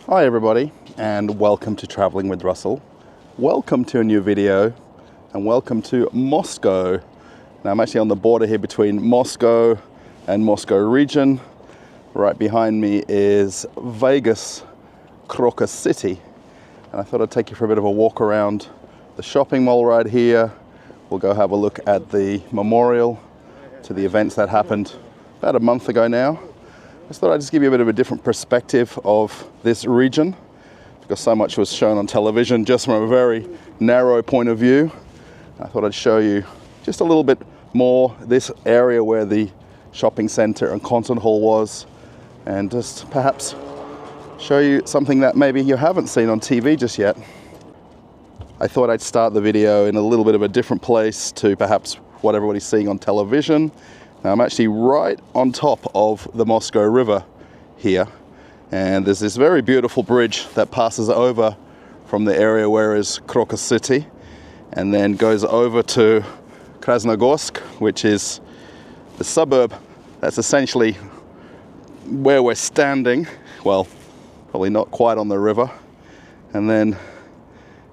Hi everybody, and welcome to Traveling with Russell. Welcome to a new video, and welcome to Moscow. Now I'm actually on the border here between Moscow and Moscow region. Right behind me is Vegas, Crocus City. And I thought I'd take you for a bit of a walk around the shopping mall right here. We'll go have a look at the memorial to the events that happened about a month ago now. I just thought I'd just give you a bit of a different perspective of this region, because so much was shown on television just from a very narrow point of view. I thought I'd show you just a little bit more this area where the shopping center and concert hall was, and just perhaps show you something that maybe you haven't seen on TV just yet. I thought I'd start the video in a little bit of a different place to perhaps what everybody's seeing on television. Now, I'm actually right on top of the Moscow River here, and there's this very beautiful bridge that passes over from the area where is Crocus City and then goes over to Krasnogorsk, which is the suburb that's essentially where we're standing. Well, probably not quite on the river. And then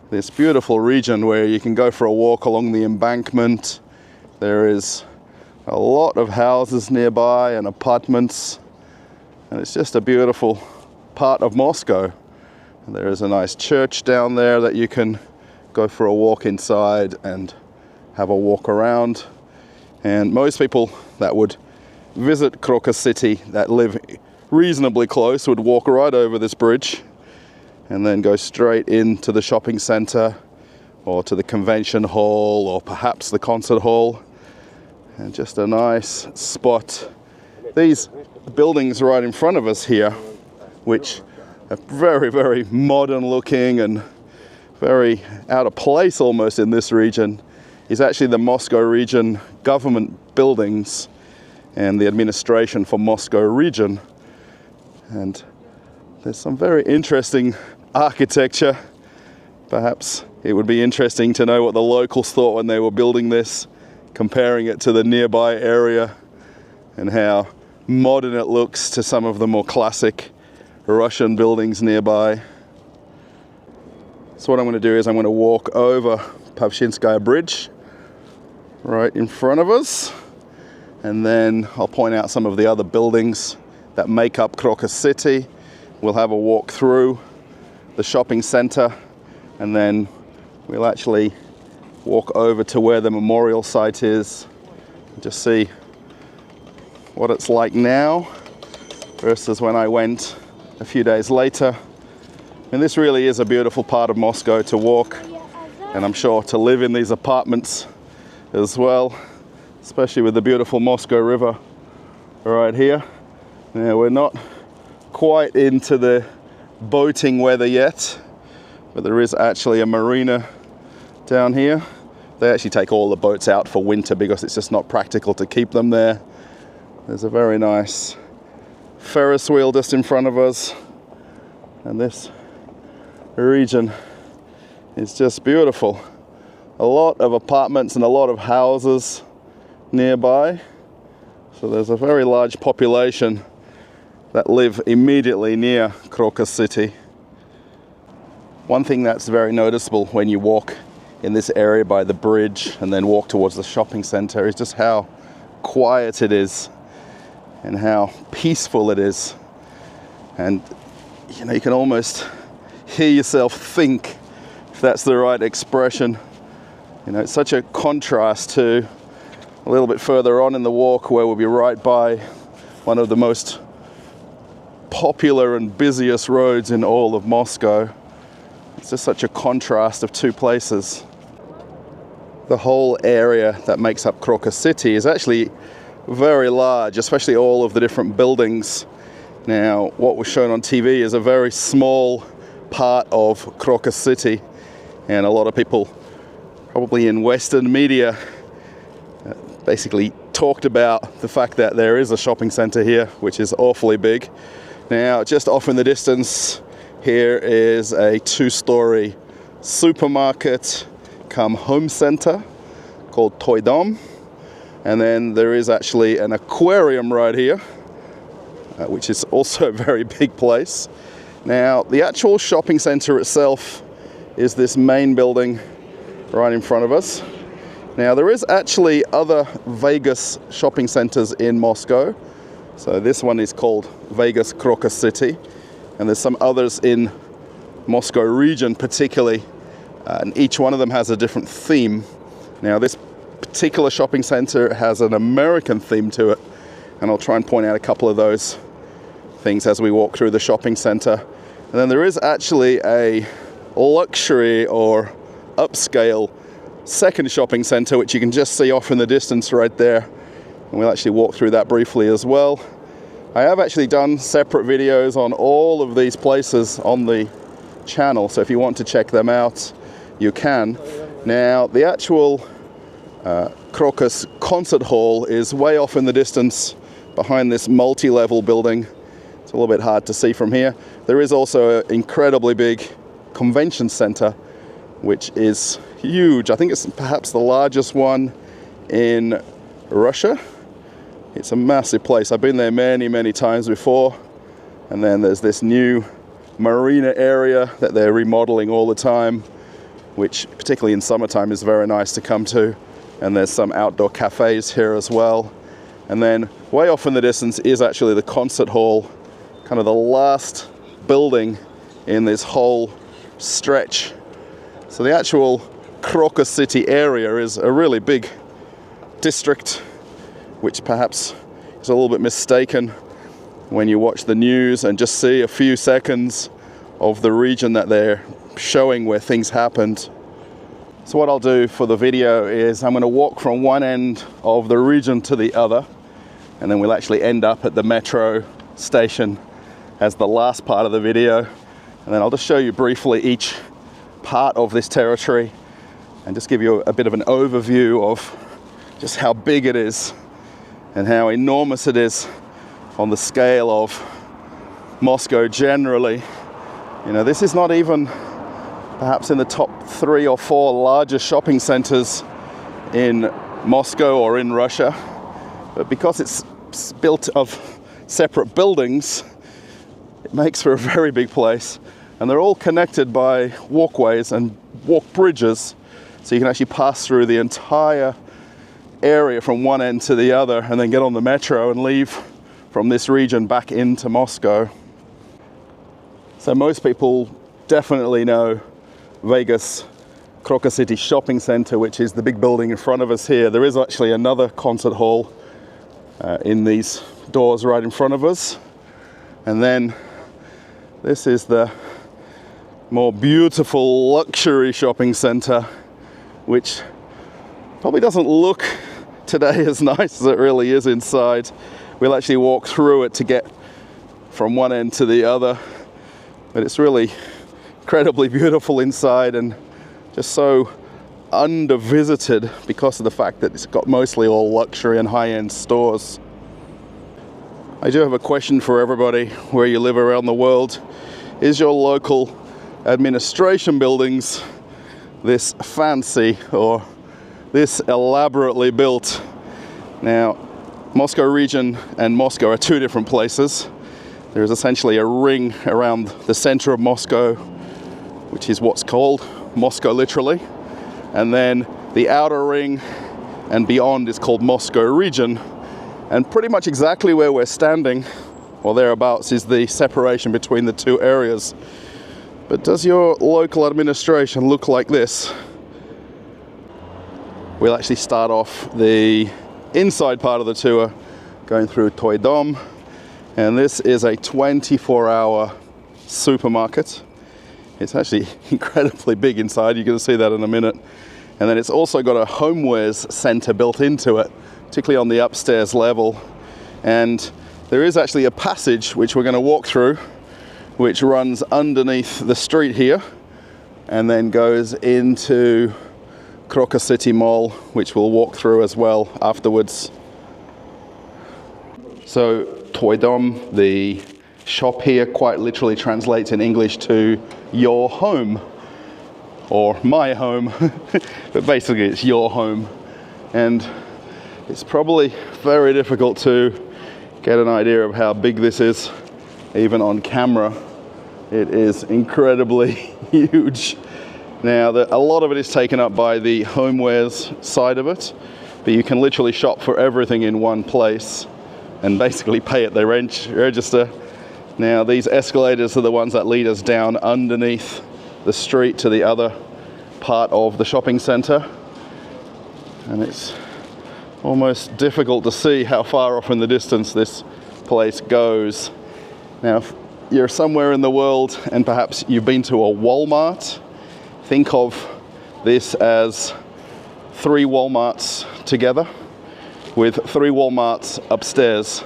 this beautiful region where you can go for a walk along the embankment. There is a lot of houses nearby and apartments, and it's just a beautiful part of Moscow. And there is a nice church down there that you can go for a walk inside and have a walk around. And most people that would visit Crocus City that live reasonably close would walk right over this bridge and then go straight into the shopping center or to the convention hall or perhaps the concert hall. And just a nice spot. These buildings right in front of us here, which are very, very modern looking and very out of place almost in this region, is actually the Moscow region government buildings and the administration for Moscow region. And there's some very interesting architecture. Perhaps it would be interesting to know what the locals thought when they were building this, comparing it to the nearby area, and how modern it looks to some of the more classic Russian buildings nearby. So what I'm going to do is I'm going to walk over Pavshinskaya Bridge right in front of us, and then I'll point out some of the other buildings that make up Crocus City. We'll have a walk through the shopping center, and then we'll actually walk over to where the memorial site is and just see what it's like now versus when I went a few days later. And this really is a beautiful part of Moscow to walk, and I'm sure to live in these apartments as well, especially with the beautiful Moscow River right here. Now, we're not quite into the boating weather yet, but there is actually a marina down here. They actually take all the boats out for winter because it's just not practical to keep them there. There's a very nice Ferris wheel just in front of us, and this region is just beautiful. A lot of apartments and a lot of houses nearby, so there's a very large population that live immediately near Crocus City. One thing that's very noticeable when you walk in this area by the bridge and then walk towards the shopping center is just how quiet it is and how peaceful it is. And you know, you can almost hear yourself think, if that's the right expression. You know, it's such a contrast to a little bit further on in the walk where we'll be right by one of the most popular and busiest roads in all of Moscow. It's just such a contrast of two places. The whole area that makes up Crocus City is actually very large, especially all of the different buildings. Now, what was shown on TV is a very small part of Crocus City, and a lot of people, probably in Western media, basically talked about the fact that there is a shopping center here, which is awfully big. Now, just off in the distance, here is a two-story supermarket come home center called Tvoy. And then there is actually an aquarium right here, which is also a very big place. Now, the actual shopping center itself is this main building right in front of us. Now, there is actually other Vegas shopping centers in Moscow. So this one is called Vegas Crocus City, and there's some others in Moscow region particularly, and each one of them has a different theme. Now, this particular shopping center has an American theme to it, and I'll try and point out a couple of those things as we walk through the shopping center. And then there is actually a luxury or upscale second shopping center, which you can just see off in the distance right there. And we'll actually walk through that briefly as well. I have actually done separate videos on all of these places on the channel, so if you want to check them out, you can. Now, the actual Crocus Concert Hall is way off in the distance behind this multi-level building. It's a little bit hard to see from here. There is also an incredibly big convention center, which is huge. I think it's perhaps the largest one in Russia. It's a massive place. I've been there many, many times before. And then there's this new marina area that they're remodeling all the time, which particularly in summertime is very nice to come to. And there's some outdoor cafes here as well. And then way off in the distance is actually the concert hall, kind of the last building in this whole stretch. So the actual Crocus City area is a really big district, which perhaps is a little bit mistaken when you watch the news and just see a few seconds of the region that they're showing where things happened. So what I'll do for the video is I'm going to walk from one end of the region to the other, and then we'll actually end up at the metro station as the last part of the video. And then I'll just show you briefly each part of this territory and just give you a bit of an overview of just how big it is and how enormous it is on the scale of Moscow generally. You know, this is not even perhaps in the top 3 or 4 largest shopping centers in Moscow or in Russia, but because it's built of separate buildings, it makes for a very big place. And they're all connected by walkways and walk bridges, so you can actually pass through the entire area from one end to the other and then get on the metro and leave from this region back into Moscow. So most people definitely know Vegas Crocus City Shopping Center, which is the big building in front of us here. There is actually another concert hall in these doors right in front of us. And then this is the more beautiful luxury shopping center, which probably doesn't look today as nice as it really is inside. We'll actually walk through it to get from one end to the other, but it's really incredibly beautiful inside and just so under-visited because of the fact that it's got mostly all luxury and high-end stores. I do have a question for everybody where you live around the world. Is your local administration buildings this fancy or this elaborately built? Now, Moscow region and Moscow are 2 different places. There is essentially a ring around the center of Moscow, which is what's called Moscow literally. And then the outer ring and beyond is called Moscow region. And pretty much exactly where we're standing, or thereabouts, is the separation between the 2 areas. But does your local administration look like this? We'll actually start off the inside part of the tour going through Tvoy, and this is a 24-hour supermarket. It's actually incredibly big inside. You're going to see that in a minute. And then it's also got a homewares center built into it, particularly on the upstairs level. And there is actually a passage which we're going to walk through, which runs underneath the street here and then goes into Crocus City Mall, which we'll walk through as well afterwards. So Tvoy, the shop here, quite literally translates in English to your home or my home, but basically it's your home. And it's probably very difficult to get an idea of how big this is, even on camera. It is incredibly huge. Now, a lot of it is taken up by the homewares side of it, but you can literally shop for everything in one place and basically pay at the register. Now, these escalators are the ones that lead us down underneath the street to the other part of the shopping center. And it's almost difficult to see how far off in the distance this place goes. Now, if you're somewhere in the world and perhaps you've been to a Walmart, think of this as 3 Walmarts together with 3 Walmarts upstairs.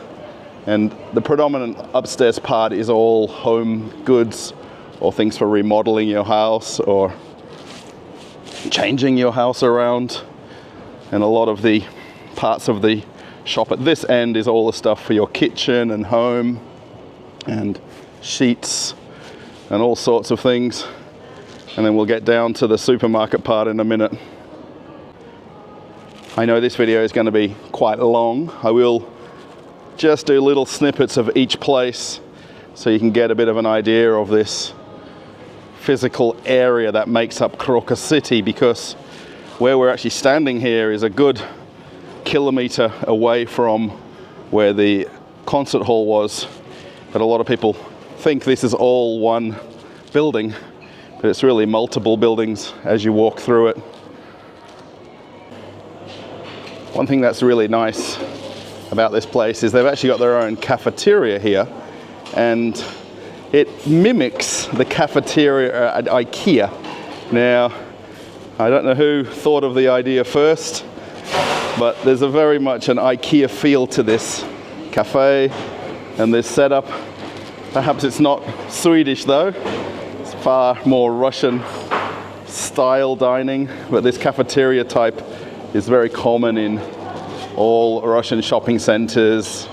And the predominant upstairs part is all home goods or things for remodeling your house or changing your house around. And a lot of the parts of the shop at this end is all the stuff for your kitchen and home and sheets and all sorts of things. And then we'll get down to the supermarket part in a minute. I know this video is going to be quite long. I will just do little snippets of each place so you can get a bit of an idea of this physical area that makes up Crocus City, because where we're actually standing here is a good kilometer away from where the concert hall was. But a lot of people think this is all one building, but it's really multiple buildings as you walk through it. One thing that's really nice about this place is they've actually got their own cafeteria here, and it mimics the cafeteria at IKEA. Now, I don't know who thought of the idea first, but there's a very much an IKEA feel to this cafe and this setup. Perhaps it's not Swedish though. It's far more Russian style dining, but this cafeteria type is very common in all Russian shopping centers,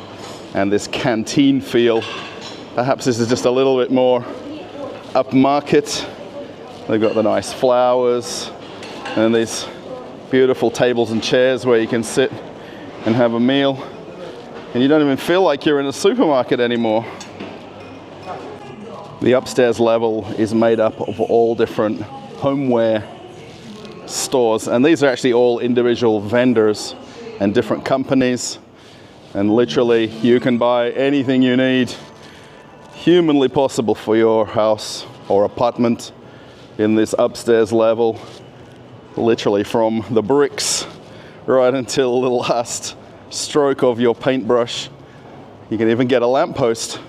and this canteen feel. Perhaps this is just a little bit more upmarket. They've got the nice flowers and these beautiful tables and chairs where you can sit and have a meal, and you don't even feel like you're in a supermarket anymore. The upstairs level is made up of all different homeware stores, and these are actually all individual vendors and different companies, and literally you can buy anything you need humanly possible for your house or apartment in this upstairs level, literally from the bricks right until the last stroke of your paintbrush. You can even get a lamppost.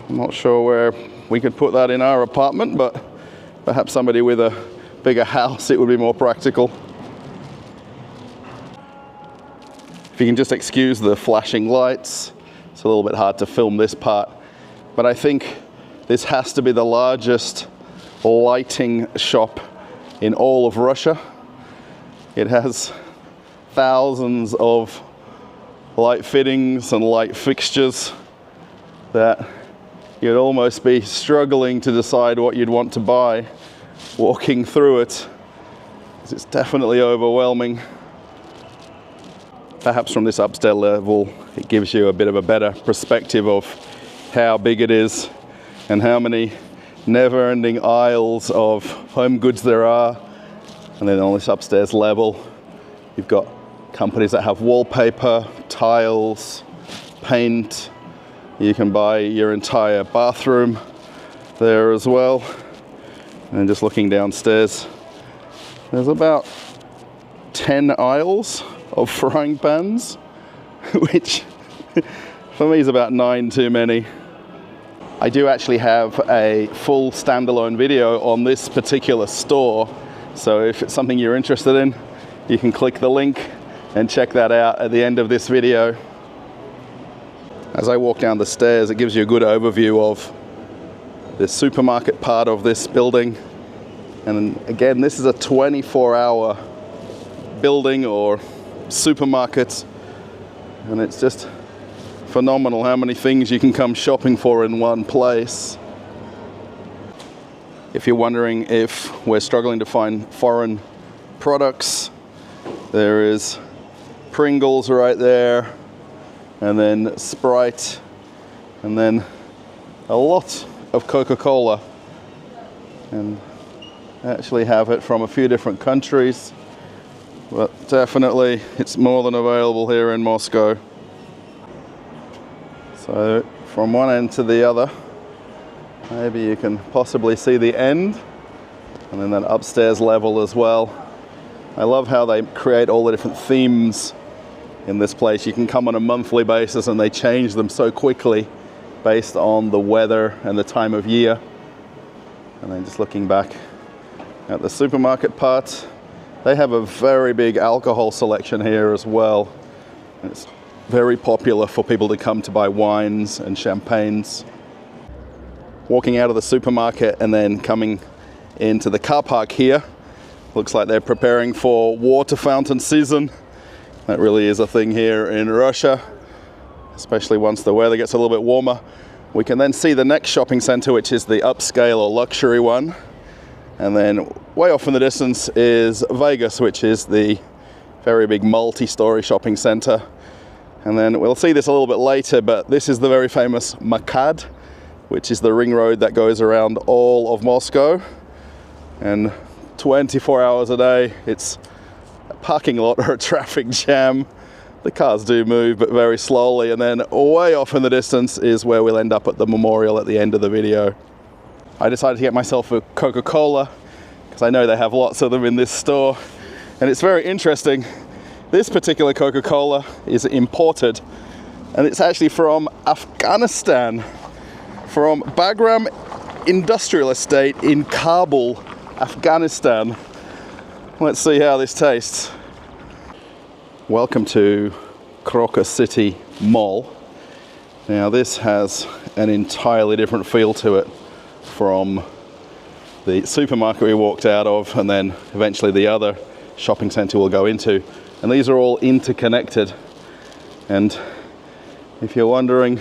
I'm not sure where we could put that in our apartment, but perhaps somebody with a bigger house, it would be more practical. If you can just excuse the flashing lights, it's a little bit hard to film this part, but I think this has to be the largest lighting shop in all of Russia. It has thousands of light fittings and light fixtures that you'd almost be struggling to decide what you'd want to buy walking through it. It's definitely overwhelming. Perhaps from this upstairs level, it gives you a bit of a better perspective of how big it is and how many never-ending aisles of home goods there are. And then on this upstairs level, you've got companies that have wallpaper, tiles, paint. You can buy your entire bathroom there as well. And just looking downstairs, there's about 10 aisles of frying pans, which for me is about 9 too many. I do actually have a full standalone video on this particular store, so if it's something you're interested in, you can click the link and check that out at the end of this video. As I walk down the stairs, it gives you a good overview of the supermarket part of this building. And again, this is a 24-hour building or supermarket, and it's just phenomenal how many things you can come shopping for in one place. If you're wondering if we're struggling to find foreign products, there is Pringles right there, and then Sprite, and then a lot of Coca-Cola, and actually have it from a few different countries, but definitely it's more than available here in Moscow. So from one end to the other, maybe you can possibly see the end, and then that upstairs level as well. I love how they create all the different themes in this place. You can come on a monthly basis and they change them so quickly based on the weather and the time of year. And then just looking back at the supermarket part, they have a very big alcohol selection here as well. It's very popular for people to come to buy wines and champagnes. Walking out of the supermarket and then coming into the car park here, looks like they're preparing for water fountain season. That really is a thing here in Russia, especially once the weather gets a little bit warmer. We can then see the next shopping center, which is the upscale or luxury one. And then way off in the distance is Vegas, which is the very big multi-story shopping center. And then we'll see this a little bit later, but this is the very famous Makad, which is the ring road that goes around all of Moscow. And 24 hours a day, it's a parking lot or a traffic jam. The cars do move, but very slowly. And then way off in the distance is where we'll end up at the memorial at the end of the video. I decided to get myself a Coca-Cola because I know they have lots of them in this store. And it's very interesting. This particular Coca-Cola is imported, and it's actually from Afghanistan, from Bagram Industrial Estate in Kabul, Afghanistan. Let's see how this tastes. Welcome to Crocus City Mall. Now this has an entirely different feel to it from the supermarket we walked out of, and then eventually the other shopping center we'll go into. And these are all interconnected. And if you're wondering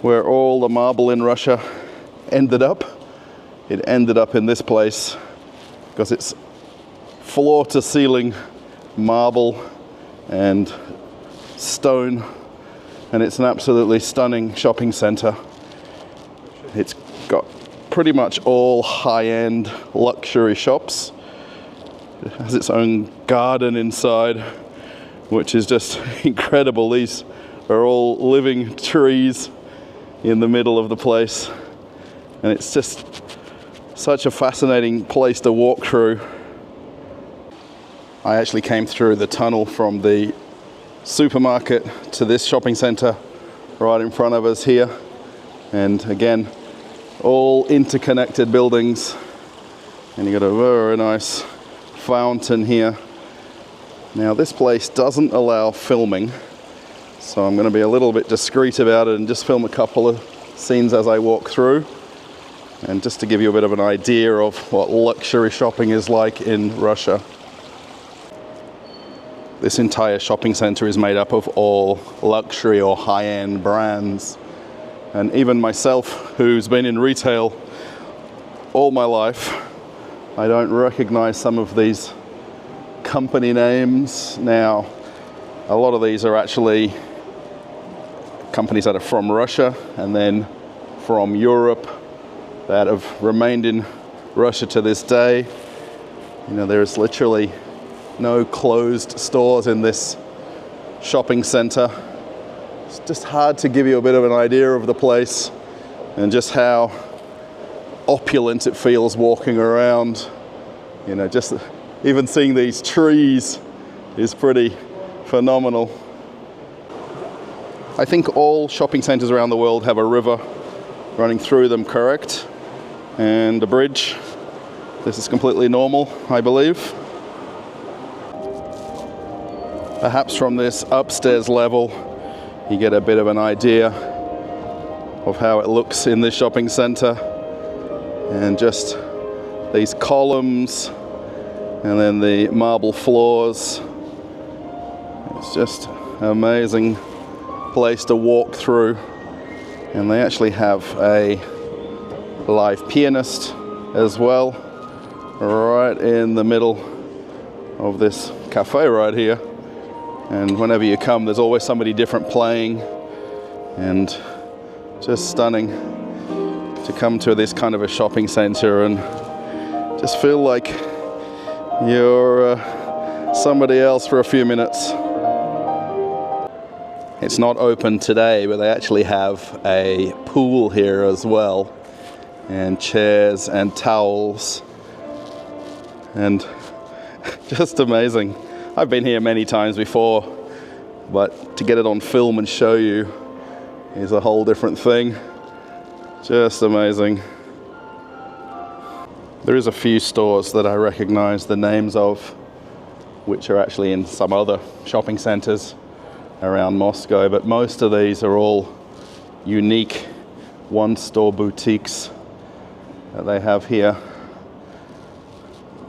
where all the marble in Russia ended up, it ended up in this place because it's floor to ceiling marble and stone, and it's an absolutely stunning shopping center. It's got pretty much all high-end luxury shops. It has its own garden inside, which is just incredible. These are all living trees in the middle of the place, and it's just such a fascinating place to walk through. I actually came through the tunnel from the supermarket to this shopping center right in front of us here, and again, all interconnected buildings, and you got a very nice fountain here. Now this place doesn't allow filming, so I'm going to be a little bit discreet about it and just film a couple of scenes as I walk through, and just to give you a bit of an idea of what luxury shopping is like in Russia. This entire shopping center is made up of all luxury or high-end brands. And even myself, who's been in retail all my life, I don't recognize some of these company names. Now, a lot of these are actually companies that are from Russia and then from Europe that have remained in Russia to this day. You know, there is literally no closed stores in this shopping center. It's just hard to give you a bit of an idea of the place and just how opulent it feels walking around. You know, just even seeing these trees is pretty phenomenal. I think all shopping centers around the world have a river running through them, correct? And a bridge. This is completely normal, I believe. Perhaps from this upstairs level, you get a bit of an idea of how it looks in this shopping center. And just these columns, and then the marble floors. It's just an amazing place to walk through. And they actually have a live pianist as well, right in the middle of this cafe right here. And whenever you come, there's always somebody different playing, and just stunning. to come to this kind of a shopping center and just feel like you're somebody else for a few minutes. It's not open today, but they actually have a pool here as well, and chairs and towels, and just amazing. I've been here many times before, but to get it on film and show you is a whole different thing. Just amazing. There is a few stores that I recognize the names of, which are actually in some other shopping centers around Moscow, but most of these are all unique one-store boutiques that they have here.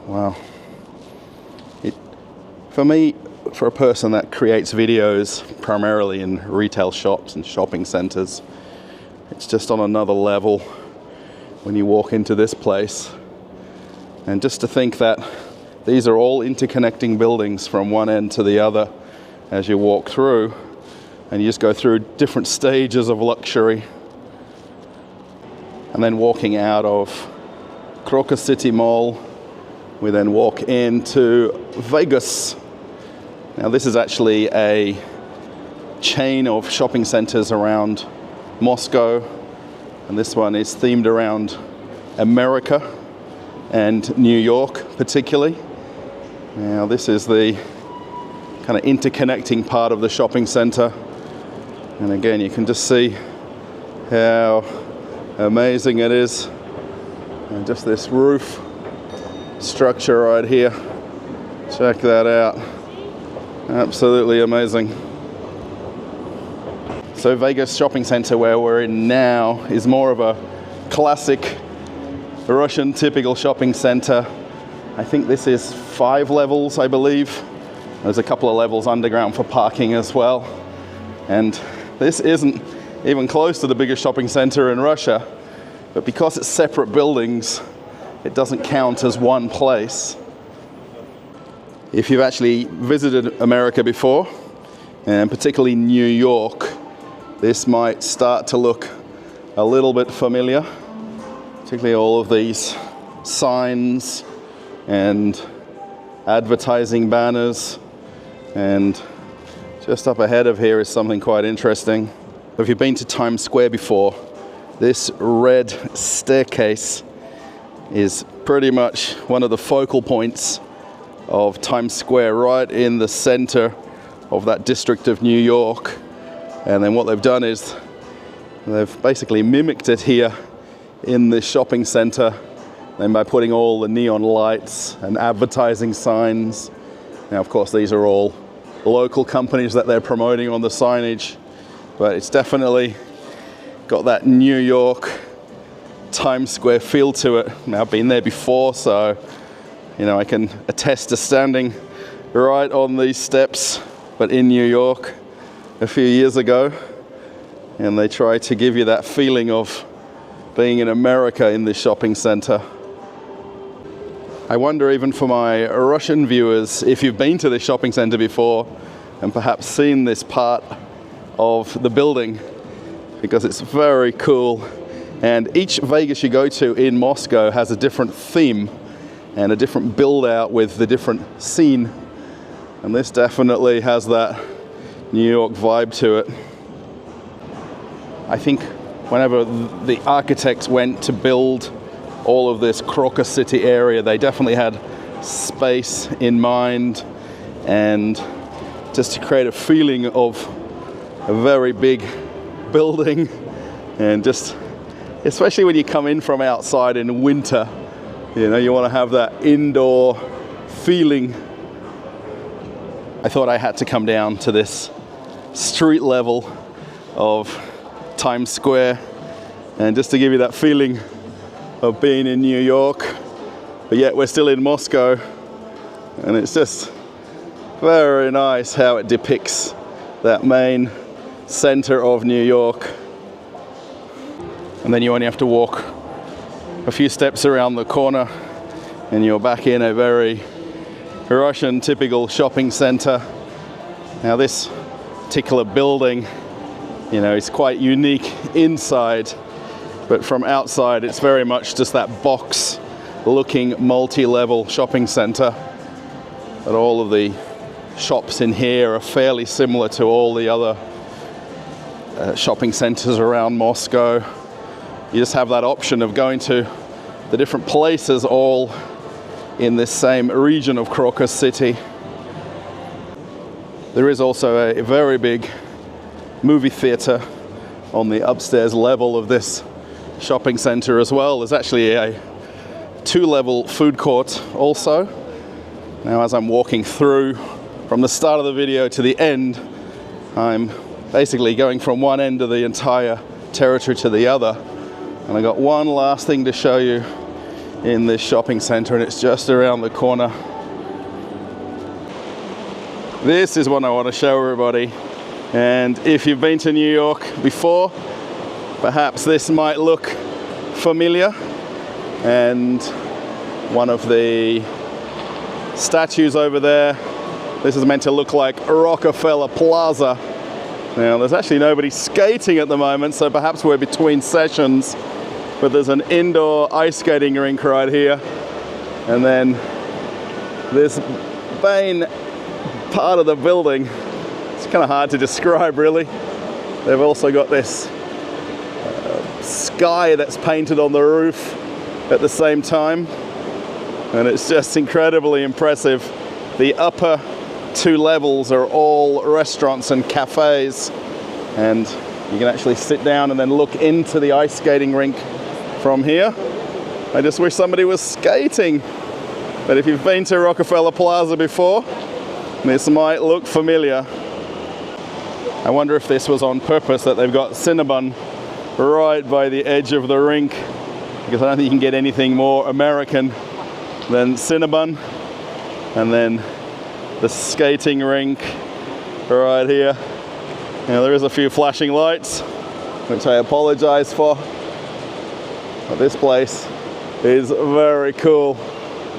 Wow. For me, for a person that creates videos primarily in retail shops and shopping centers, it's just on another level when you walk into this place. And just to think that these are all interconnecting buildings from one end to the other as you walk through, and you just go through different stages of luxury. And then walking out of Crocus City Mall, we then walk into Vegas. Now this is actually a chain of shopping centers around Moscow, and this one is themed around America and New York particularly. Now this is the kind of interconnecting part of the shopping center, and again you can just see how amazing it is, and just this roof structure right here, check that out, absolutely amazing. So Vegas shopping center, where we're in now, is more of a classic Russian typical shopping center. I think this is 5 levels, I believe. There's a couple of levels underground for parking as well. And this isn't even close to the biggest shopping center in Russia, but because it's separate buildings, it doesn't count as one place. If you've actually visited America before, and particularly New York, this might start to look a little bit familiar, particularly all of these signs and advertising banners. And just up ahead of here is something quite interesting. If you've been to Times Square before, this red staircase is pretty much one of the focal points of Times Square, right in the center of that district of New York. And then what they've done is they've basically mimicked it here in this shopping center, then by putting all the neon lights and advertising signs. Now, of course, these are all local companies that they're promoting on the signage, but it's definitely got that New York Times Square feel to it. Now, I've been there before, so you know I can attest to standing right on these steps, but in New York a few years ago, and they try to give you that feeling of being in America in this shopping center. I wonder, even for my Russian viewers, if you've been to this shopping center before and perhaps seen this part of the building, because it's very cool. And each Vegas you go to in Moscow has a different theme and a different build out with the different scene. And this definitely has that New York vibe to it. I think whenever the architects went to build all of this Crocus City area, they definitely had space in mind, and just to create a feeling of a very big building, and just especially when you come in from outside in winter, you know, you want to have that indoor feeling. I thought I had to come down to this street level of Times Square, and just to give you that feeling of being in New York, but yet we're still in Moscow, and it's just very nice how it depicts that main center of New York. And then you only have to walk a few steps around the corner and you're back in a very Russian typical shopping center. Now this particular building, you know, is quite unique inside, but from outside it's very much just that box looking multi-level shopping center. But all of the shops in here are fairly similar to all the other shopping centers around Moscow. You just have that option of going to the different places all in this same region of Crocus City. There is also a very big movie theater on the upstairs level of this shopping center as well. There's actually a 2-level food court also. Now, as I'm walking through from the start of the video to the end, I'm basically going from one end of the entire territory to the other. And I got one last thing to show you in this shopping center, and it's just around the corner. This is what I want to show everybody. And if you've been to New York before, perhaps this might look familiar. And one of the statues over there, this is meant to look like Rockefeller Plaza. Now, there's actually nobody skating at the moment, so perhaps we're between sessions, but there's an indoor ice skating rink right here. And then this main part of the building, it's kind of hard to describe really. They've also got this sky that's painted on the roof at the same time, and it's just incredibly impressive. The upper 2 levels are all restaurants and cafes, and you can actually sit down and then look into the ice skating rink from here. I just wish somebody was skating, but if you've been to Rockefeller Plaza before, this might look familiar. I wonder if this was on purpose, that they've got Cinnabon right by the edge of the rink, because I don't think you can get anything more American than Cinnabon. And then the skating rink right here. Now, there is a few flashing lights, which I apologize for, but this place is very cool.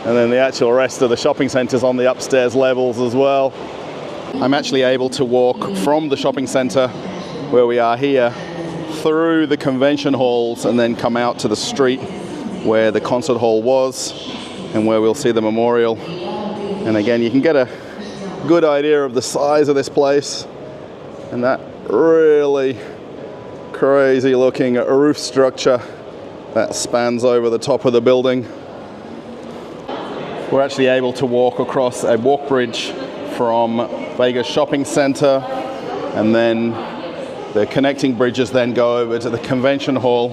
And then the actual rest of the shopping center's on the upstairs levels as well. I'm actually able to walk from the shopping center where we are here through the convention halls and then come out to the street where the concert hall was and where we'll see the memorial. And again, you can get a good idea of the size of this place and that really crazy looking roof structure that spans over the top of the building. We're actually able to walk across a walk bridge from Vegas Shopping Center, and then the connecting bridges then go over to the convention hall.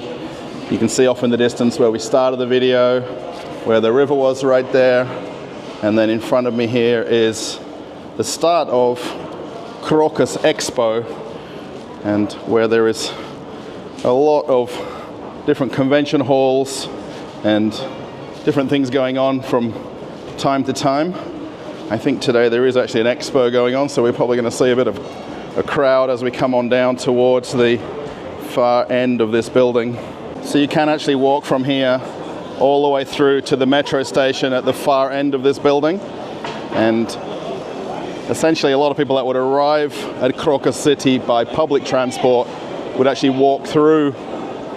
You can see off in the distance where we started the video, where the river was right there. And then in front of me here is the start of Crocus Expo, and where there is a lot of different convention halls and different things going on from time to time. I think today there is actually an expo going on, so we're probably going to see a bit of a crowd as we come on down towards the far end of this building. So you can actually walk from here all the way through to the metro station at the far end of this building. And essentially a lot of people that would arrive at Crocus City by public transport would actually walk through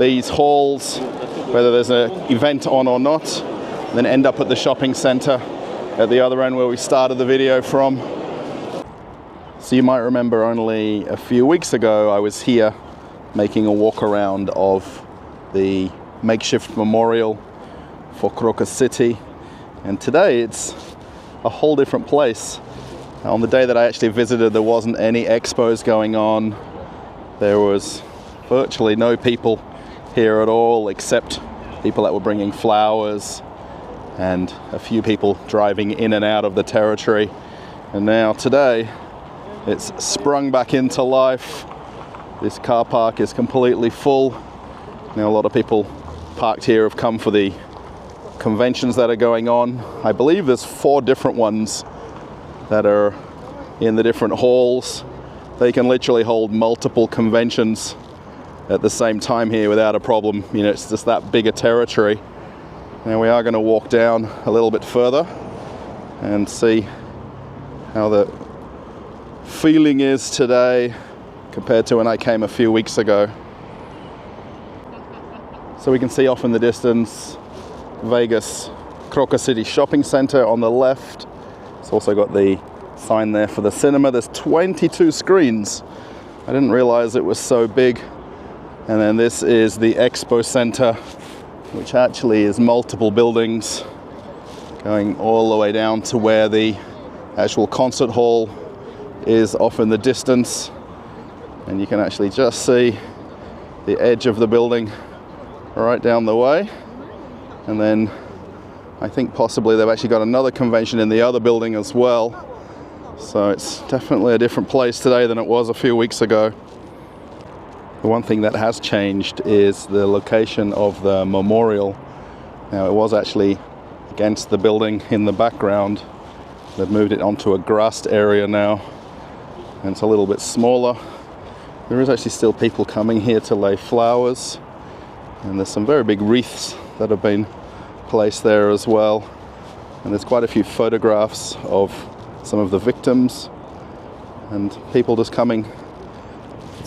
these halls, whether there's an event on or not, then end up at the shopping center at the other end where we started the video from. So you might remember only a few weeks ago I was here making a walk around of the makeshift memorial for Crocus City, and today it's a whole different place. On the day that I actually visited, there wasn't any expos going on. There was virtually no people here at all, except people that were bringing flowers and a few people driving in and out of the territory. And now today it's sprung back into life. This car park is completely full. Now a lot of people parked here have come for the conventions that are going on. I believe there's 4 different ones that are in the different halls. They can literally hold multiple conventions at the same time here without a problem. You know, it's just that big a territory. Now we are going to walk down a little bit further and see how the feeling is today compared to when I came a few weeks ago. So we can see off in the distance Vegas Crocus City Shopping Center on the left. It's also got the sign there for the cinema. There's 22 screens. I didn't realize it was so big. And then this is the Expo Center, which actually is multiple buildings going all the way down to where the actual concert hall is off in the distance. And you can actually just see the edge of the building right down the way. And then I think possibly they've actually got another convention in the other building as well. So it's definitely a different place today than it was a few weeks ago. The one thing that has changed is the location of the memorial. Now, it was actually against the building in the background. They've moved it onto a grassed area now, and it's a little bit smaller. There is actually still people coming here to lay flowers, and there's some very big wreaths that have been placed there as well. And there's quite a few photographs of some of the victims and people just coming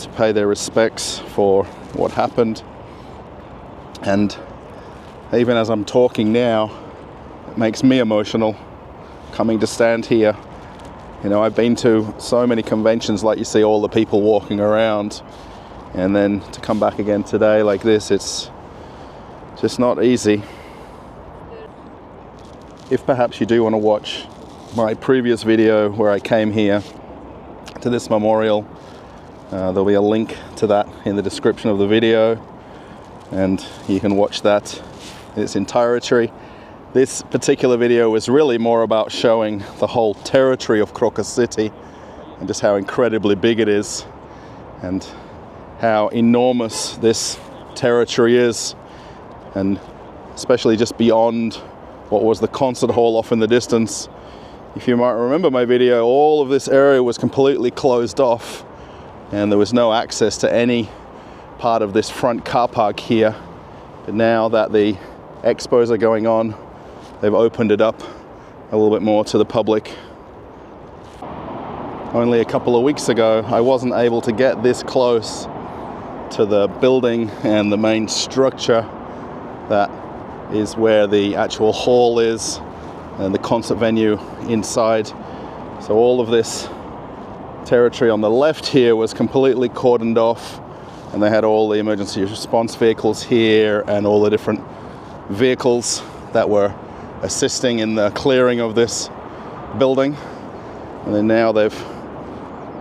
to pay their respects for what happened. And even as I'm talking now, it makes me emotional coming to stand here. You know, I've been to so many conventions, like you see all the people walking around, and then to come back again today like this, it's just not easy. If perhaps you do want to watch my previous video where I came here to this memorial, there'll be a link to that in the description of the video, and you can watch that in its entirety. This particular video was really more about showing the whole territory of Crocus City and just how incredibly big it is and how enormous this territory is, and especially just beyond what was the concert hall off in the distance. If you might remember my video, all of this area was completely closed off and there was no access to any part of this front car park here. But now that the expos are going on, they've opened it up a little bit more to the public. Only a couple of weeks ago, I wasn't able to get this close to the building and the main structure that is where the actual hall is and the concert venue inside. So all of this territory on the left here was completely cordoned off, and they had all the emergency response vehicles here and all the different vehicles that were assisting in the clearing of this building. And then now they've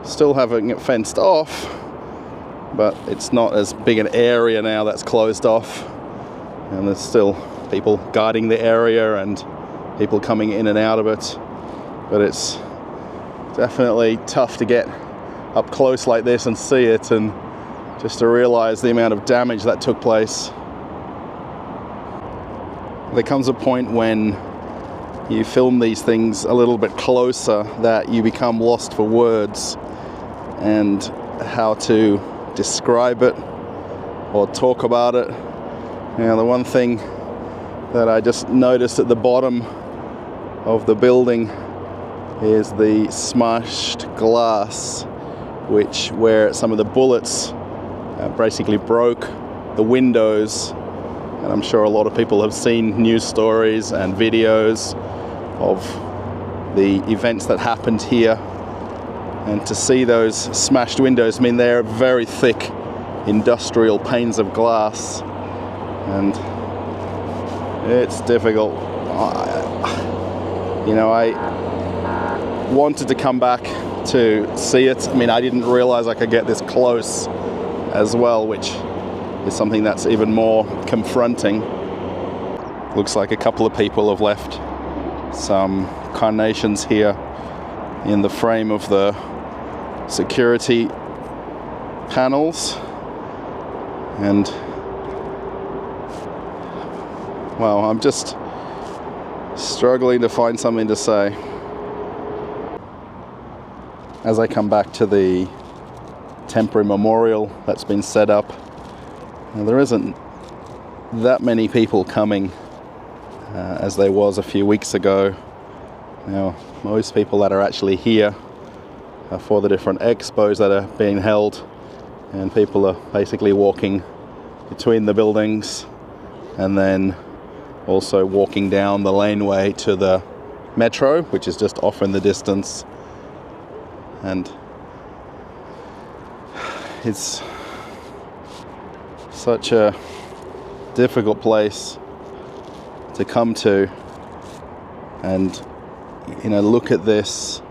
still having it fenced off, but it's not as big an area now that's closed off, and there's still people guarding the area and people coming in and out of it. But it's definitely tough to get up close like this and see it, and just to realize the amount of damage that took place. There comes a point when you film these things a little bit closer that you become lost for words and how to describe it or talk about it. Now, the one thing that I just noticed at the bottom of the building is the smashed glass, where some of the bullets basically broke the windows. And I'm sure a lot of people have seen news stories and videos of the events that happened here. And to see those smashed windows, I mean, they're very thick industrial panes of glass, and it's difficult. You know, I wanted to come back to see it. I mean, I didn't realize I could get this close as well, which is something that's even more confronting. Looks like a couple of people have left some carnations here in the frame of the security panels, and well, I'm just struggling to find something to say. As I come back to the temporary memorial that's been set up, there isn't that many people coming as there was a few weeks ago. Now, most people that are actually here are for the different expos that are being held, and people are basically walking between the buildings and then also walking down the laneway to the metro, which is just off in the distance. And it's such a difficult place to come to, and look at this,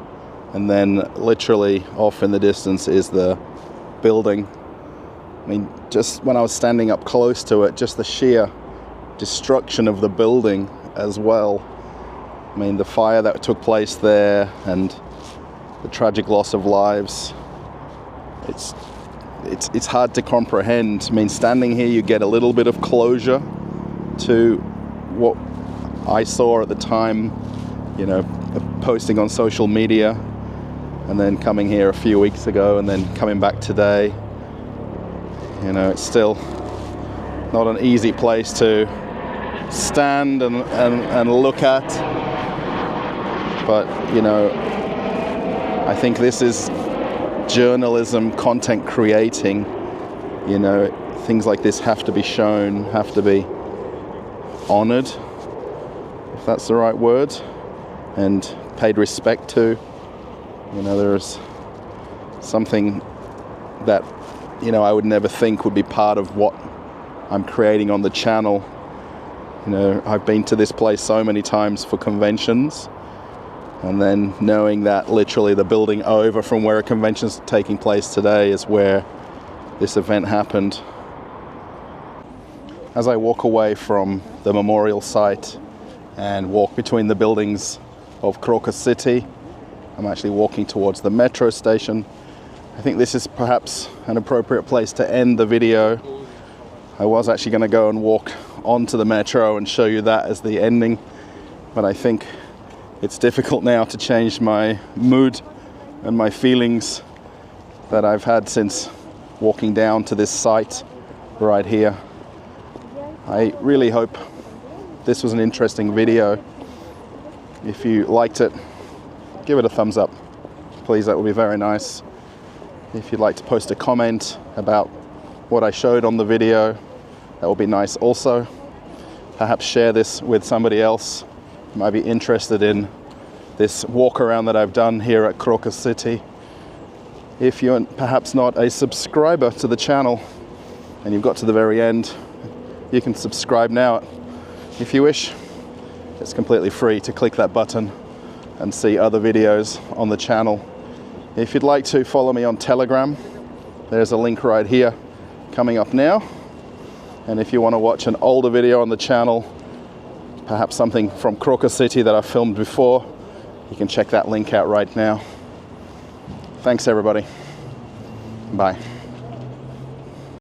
and then literally off in the distance is the building. I mean, just when I was standing up close to it, just the sheer destruction of the building as well. I mean, the fire that took place there and the tragic loss of lives, it's hard to comprehend. I mean, standing here, you get a little bit of closure to what I saw at the time, posting on social media, and then coming here a few weeks ago, and then coming back today. It's still not an easy place to stand and look at, but I think this is journalism, content creating. Things like this have to be shown, have to be honored, if that's the right word, and paid respect to. There's something that I would never think would be part of what I'm creating on the channel. I've been to this place so many times for conventions, and then knowing that literally the building over from where a convention's taking place today is where this event happened. As I walk away from the memorial site and walk between the buildings of Crocus City, I'm actually walking towards the metro station. I think this is perhaps an appropriate place to end the video. I was actually going to go and walk onto the metro and show you that as the ending, but I think it's difficult now to change my mood and my feelings that I've had since walking down to this site right here. I really hope this was an interesting video. If you liked it, give it a thumbs up, please. That would be very nice. If you'd like to post a comment about what I showed on the video, that would be nice also. Perhaps share this with somebody else who might be interested in this walk around that I've done here at Crocus City. If you're perhaps not a subscriber to the channel and you've got to the very end, you can subscribe now if you wish. It's completely free to click that button and see other videos on the channel. If you'd like to follow me on Telegram, there's a link right here coming up now. And if you want to watch an older video on the channel, perhaps something from Crocus City that I filmed before, you can check that link out right now. Thanks everybody. Bye.